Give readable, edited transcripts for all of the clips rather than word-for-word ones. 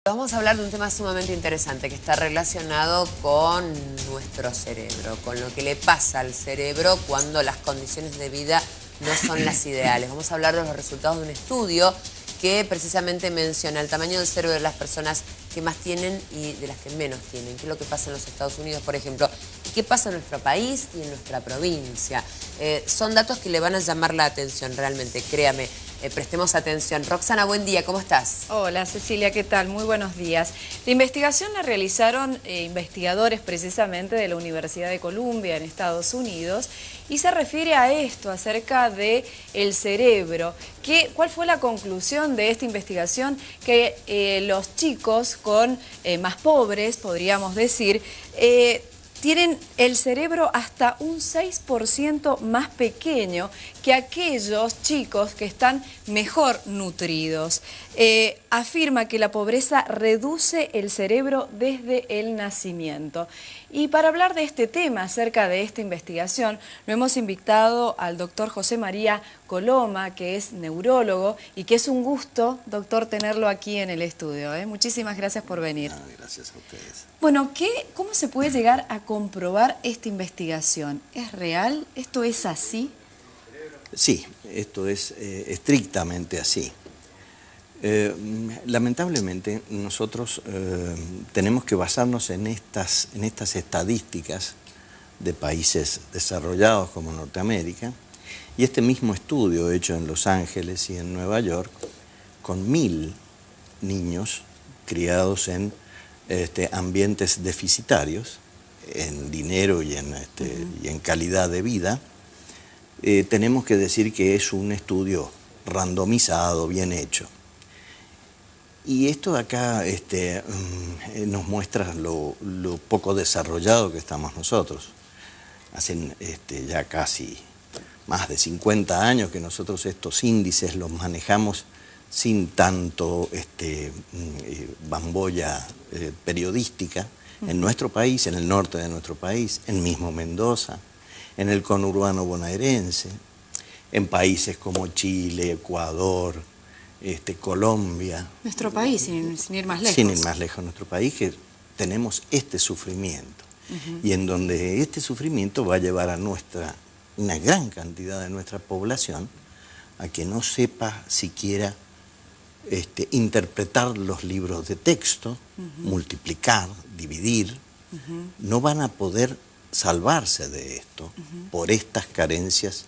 Vamos a hablar de un tema sumamente interesante que está relacionado con nuestro cerebro, con lo que le pasa al cerebro cuando las condiciones de vida no son las ideales. Vamos a hablar de los resultados de un estudio que precisamente menciona el tamaño del cerebro de las personas que más tienen y de las que menos tienen. ¿Qué es lo que pasa en los Estados Unidos, por ejemplo? ¿Y qué pasa en nuestro país y en nuestra provincia? Son datos que le van a llamar la atención realmente, créame. Prestemos atención. Roxana, buen día, ¿cómo estás? Hola Cecilia, ¿qué tal? Muy buenos días. La investigación la realizaron investigadores precisamente de la Universidad de Columbia en Estados Unidos y se refiere a esto, acerca del cerebro. ¿Cuál fue la conclusión de esta investigación? Que los chicos más pobres, podríamos decir, tienen el cerebro hasta un 6% más pequeño que aquellos chicos que están mejor nutridos. Afirma que la pobreza reduce el cerebro desde el nacimiento. Y para hablar de este tema, acerca de esta investigación, lo hemos invitado al doctor José María Coloma, que es neurólogo, y que es un gusto, doctor, tenerlo aquí en el estudio. Muchísimas gracias por venir. Gracias a ustedes. Bueno, ¿cómo se puede llegar a comprobar esta investigación? ¿Es real? ¿Esto es así? Sí, esto es estrictamente así. Lamentablemente nosotros tenemos que basarnos en estas estadísticas de países desarrollados como Norteamérica, y este mismo estudio hecho en Los Ángeles y en Nueva York con 1000 niños criados en ambientes deficitarios en dinero y en calidad de vida. Tenemos que decir que es un estudio randomizado, bien hecho. Y esto de acá nos muestra lo poco desarrollado que estamos nosotros. Hacen ya casi más de 50 años que nosotros estos índices los manejamos sin tanto bambolla periodística en nuestro país, en el norte de nuestro país, en mismo Mendoza, en el conurbano bonaerense, en países como Chile, Ecuador, Colombia. Nuestro país, sin ir más lejos. Sin ir más lejos, nuestro país, que tenemos este sufrimiento. Y en donde este sufrimiento va a llevar a una gran cantidad de nuestra población a que no sepa siquiera interpretar los libros de texto, multiplicar, dividir. No van a poder salvarse de esto por estas carencias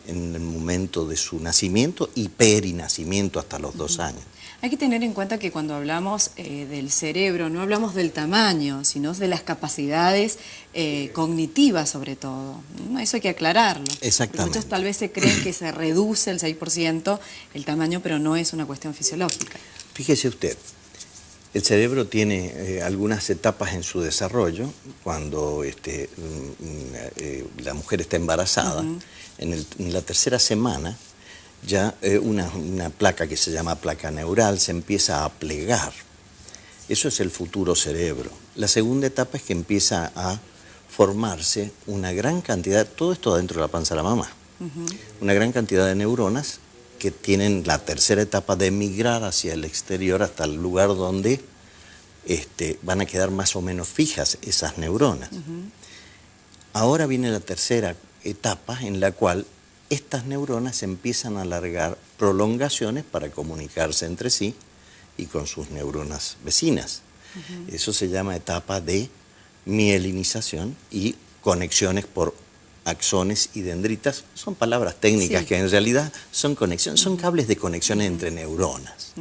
en el momento de su nacimiento y perinacimiento hasta los 2 años. Hay que tener en cuenta que cuando hablamos del cerebro no hablamos del tamaño, sino de las capacidades cognitivas sobre todo. Eso hay que aclararlo. Exactamente. Muchos tal vez se creen que se reduce el 6% el tamaño, pero no es una cuestión fisiológica. Fíjese usted, el cerebro tiene algunas etapas en su desarrollo. Cuando la mujer está embarazada, en la tercera semana, ya una placa que se llama placa neural se empieza a plegar. Eso es el futuro cerebro. La segunda etapa es que empieza a formarse una gran cantidad, todo esto dentro de la panza de la mamá, una gran cantidad de neuronas que tienen la tercera etapa de migrar hacia el exterior hasta el lugar donde van a quedar más o menos fijas esas neuronas. Ahora viene la tercera etapa en la cual estas neuronas empiezan a alargar prolongaciones para comunicarse entre sí y con sus neuronas vecinas. Eso se llama etapa de mielinización y conexiones por axones y dendritas. Son palabras técnicas que en realidad son conexiones, son cables de conexión entre neuronas.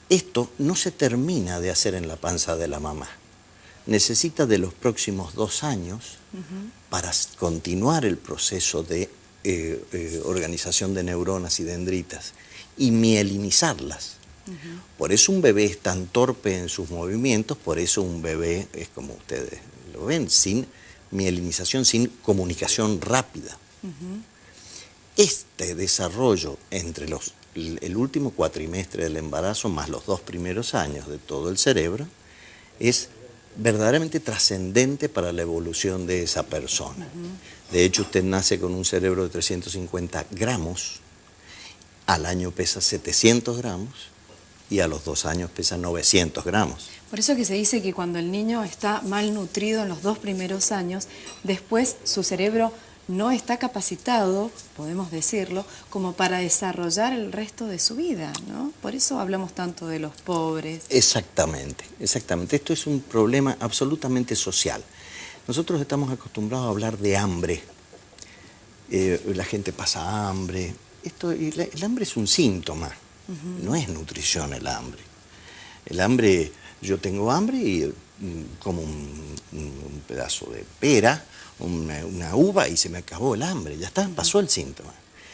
Esto no se termina de hacer en la panza de la mamá. Necesita de los próximos 2 años para continuar el proceso de organización de neuronas y dendritas y mielinizarlas. Por eso un bebé es tan torpe en sus movimientos, por eso un bebé es como ustedes lo ven, sin mielinización, sin comunicación rápida. Este desarrollo entre el último cuatrimestre del embarazo más los 2 primeros años de todo el cerebro es verdaderamente trascendente para la evolución de esa persona. De hecho, usted nace con un cerebro de 350 gramos, al año pesa 700 gramos, y a los 2 años pesa 900 gramos. Por eso que se dice que cuando el niño está malnutrido en los 2 primeros años, después su cerebro no está capacitado, podemos decirlo, como para desarrollar el resto de su vida, ¿no? Por eso hablamos tanto de los pobres. Exactamente, exactamente. Esto es un problema absolutamente social. Nosotros estamos acostumbrados a hablar de hambre. La gente pasa hambre. El hambre es un síntoma, no es nutrición el hambre. El hambre, yo tengo hambre y como un pedazo de pera, una uva y se me acabó el hambre, ya está, pasó el síntoma.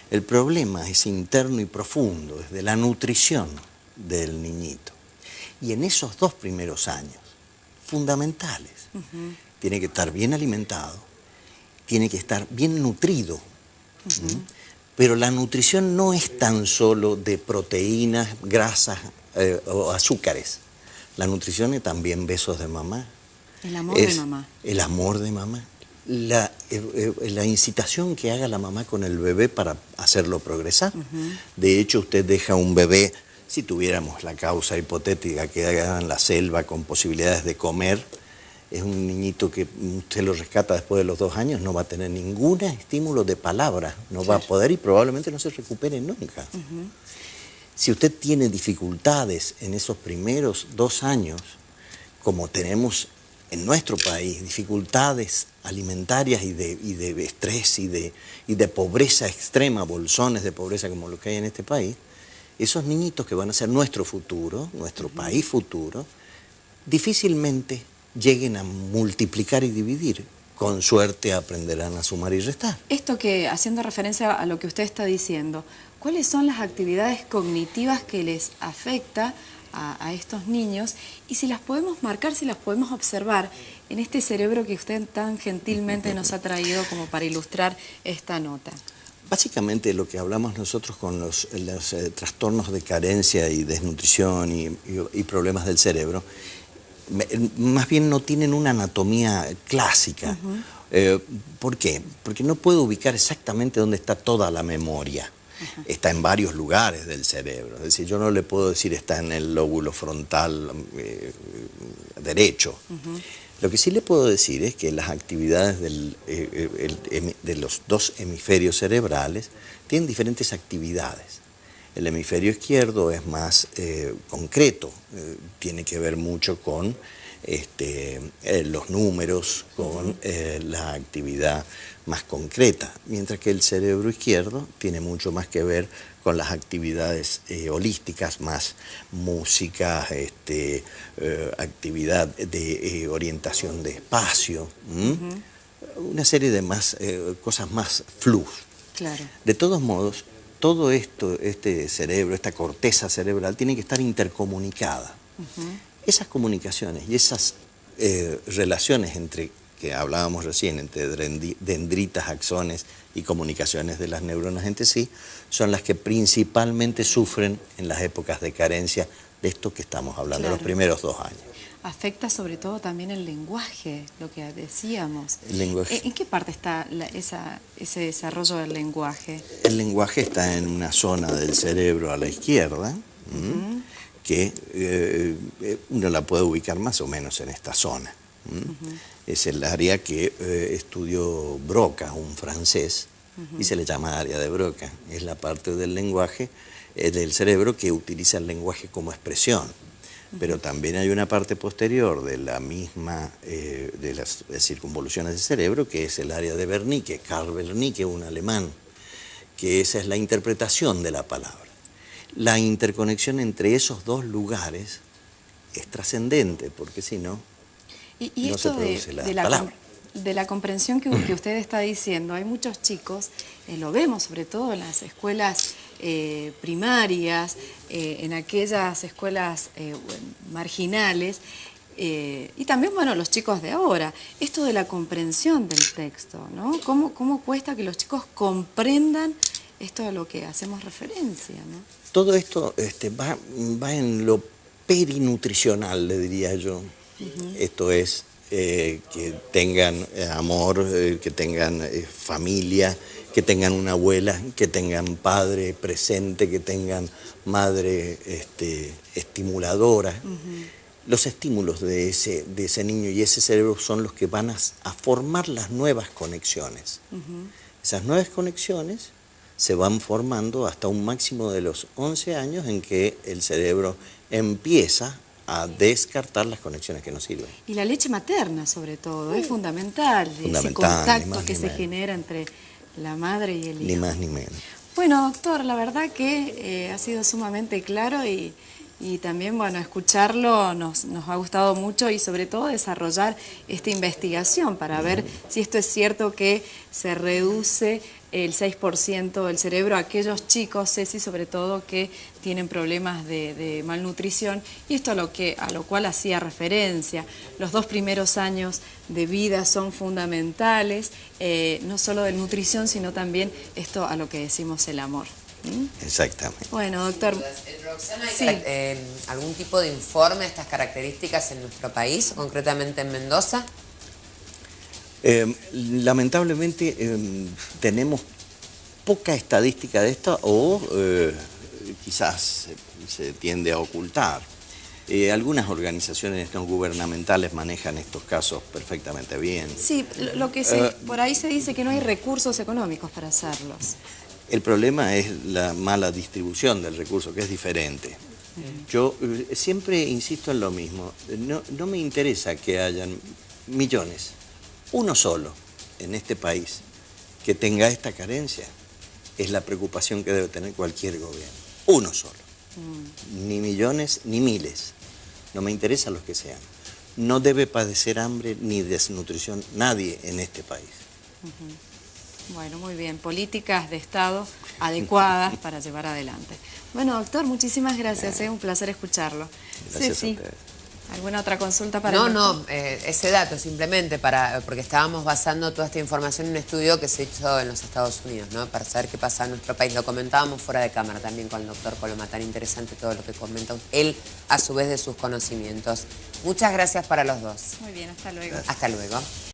El problema es interno y profundo, es de la nutrición del niñito. Y en esos 2 primeros años, fundamentales, tiene que estar bien alimentado, tiene que estar bien nutrido. Pero la nutrición no es tan solo de proteínas, grasas o azúcares. La nutrición es también besos de mamá. El amor de mamá. El amor de mamá. La incitación que haga la mamá con el bebé para hacerlo progresar. De hecho, usted deja un bebé, si tuviéramos la causa hipotética que haga en la selva con posibilidades de comer, es un niñito que usted lo rescata después de los 2 años, no va a tener ningún estímulo de palabra, no va a poder y probablemente no se recupere nunca. Si usted tiene dificultades en esos primeros 2 años, como tenemos en nuestro país, dificultades alimentarias y de estrés y de pobreza extrema, bolsones de pobreza como lo que hay en este país, esos niñitos que van a ser nuestro futuro, nuestro país futuro, difícilmente lleguen a multiplicar y dividir. Con suerte aprenderán a sumar y restar. Esto que, haciendo referencia a lo que usted está diciendo, ¿cuáles son las actividades cognitivas que les afecta a estos niños? Y si las podemos marcar, si las podemos observar en este cerebro que usted tan gentilmente nos ha traído como para ilustrar esta nota. Básicamente lo que hablamos nosotros con los trastornos de carencia y desnutrición y problemas del cerebro, más bien no tienen una anatomía clásica. ¿Por qué? Porque no puedo ubicar exactamente dónde está toda la memoria. Está en varios lugares del cerebro. Es decir, yo no le puedo decir está en el lóbulo frontal derecho. Lo que sí le puedo decir es que las actividades de los 2 hemisferios cerebrales tienen diferentes actividades. El hemisferio izquierdo es más concreto, tiene que ver mucho con los números, con la actividad más concreta, mientras que el cerebro izquierdo tiene mucho más que ver con las actividades holísticas, más música, actividad de orientación de espacio, una serie de más cosas más fluj. Claro. De todos modos, todo esto, este cerebro, esta corteza cerebral, tiene que estar intercomunicada. Esas comunicaciones y esas relaciones entre, que hablábamos recién, entre dendritas, axones y comunicaciones de las neuronas entre sí, son las que principalmente sufren en las épocas de carencia de esto que estamos hablando, los primeros 2 años. Afecta sobre todo también el lenguaje, lo que decíamos. El lenguaje. ¿En qué parte está ese desarrollo del lenguaje? El lenguaje está en una zona del cerebro a la izquierda, que uno la puede ubicar más o menos en esta zona. Es el área que estudió Broca, un francés, y se le llama área de Broca. Es la parte del lenguaje, del cerebro que utiliza el lenguaje como expresión. Pero también hay una parte posterior de la misma, de las circunvoluciones del cerebro, que es el área de Wernicke, Karl Wernicke, un alemán, que esa es la interpretación de la palabra. La interconexión entre esos 2 lugares es trascendente, porque si no, no se produce la palabra. De la comprensión que usted está diciendo, hay muchos chicos, lo vemos sobre todo en las escuelas primarias, en aquellas escuelas marginales, y también, bueno, los chicos de ahora, esto de la comprensión del texto, ¿no? ¿Cómo cuesta que los chicos comprendan esto a lo que hacemos referencia, ¿no? Todo esto va en lo perinutricional, le diría yo. Esto es que tengan amor, que tengan familia, que tengan una abuela, que tengan padre presente, que tengan madre estimuladora. Los estímulos de ese niño y ese cerebro son los que van a formar las nuevas conexiones. Esas nuevas conexiones se van formando hasta un máximo de los 11 años en que el cerebro empieza a descartar las conexiones que no sirven. Y la leche materna, sobre todo, es fundamental. Ese contacto que se genera entre la madre y el hijo. Ni más ni menos. Bueno, doctor, la verdad que ha sido sumamente claro y también, bueno, escucharlo nos ha gustado mucho y sobre todo desarrollar esta investigación para ver si esto es cierto que se reduce el 6% del cerebro a aquellos chicos, Ceci, sobre todo, que tienen problemas de malnutrición, y esto a lo cual hacía referencia. Los 2 primeros años de vida son fundamentales, no solo de nutrición, sino también esto a lo que decimos el amor. Exactamente. Bueno, doctor. Roxana, Sí. ¿algún tipo de informe de estas características en nuestro país, concretamente en Mendoza? Lamentablemente tenemos poca estadística de esto o quizás se tiende a ocultar. Algunas organizaciones no gubernamentales manejan estos casos perfectamente bien. Sí, lo que por ahí se dice que no hay recursos económicos para hacerlos. El problema es la mala distribución del recurso, que es diferente. Yo siempre insisto en lo mismo, no me interesa que hayan millones, uno solo en este país que tenga esta carencia, es la preocupación que debe tener cualquier gobierno. Uno solo. Ni millones ni miles. No me interesan los que sean. No debe padecer hambre ni desnutrición nadie en este país. Bueno, muy bien. Políticas de Estado adecuadas para llevar adelante. Bueno, doctor, muchísimas gracias. Un placer escucharlo. Gracias Ceci, a ustedes. ¿alguna otra consulta para No, el doctor? ese dato simplemente porque estábamos basando toda esta información en un estudio que se hizo en los Estados Unidos, ¿no? Para saber qué pasa en nuestro país. Lo comentábamos fuera de cámara también con el doctor Coloma, tan interesante todo lo que comenta él a su vez de sus conocimientos. Muchas gracias para los dos. Muy bien, hasta luego. Hasta luego.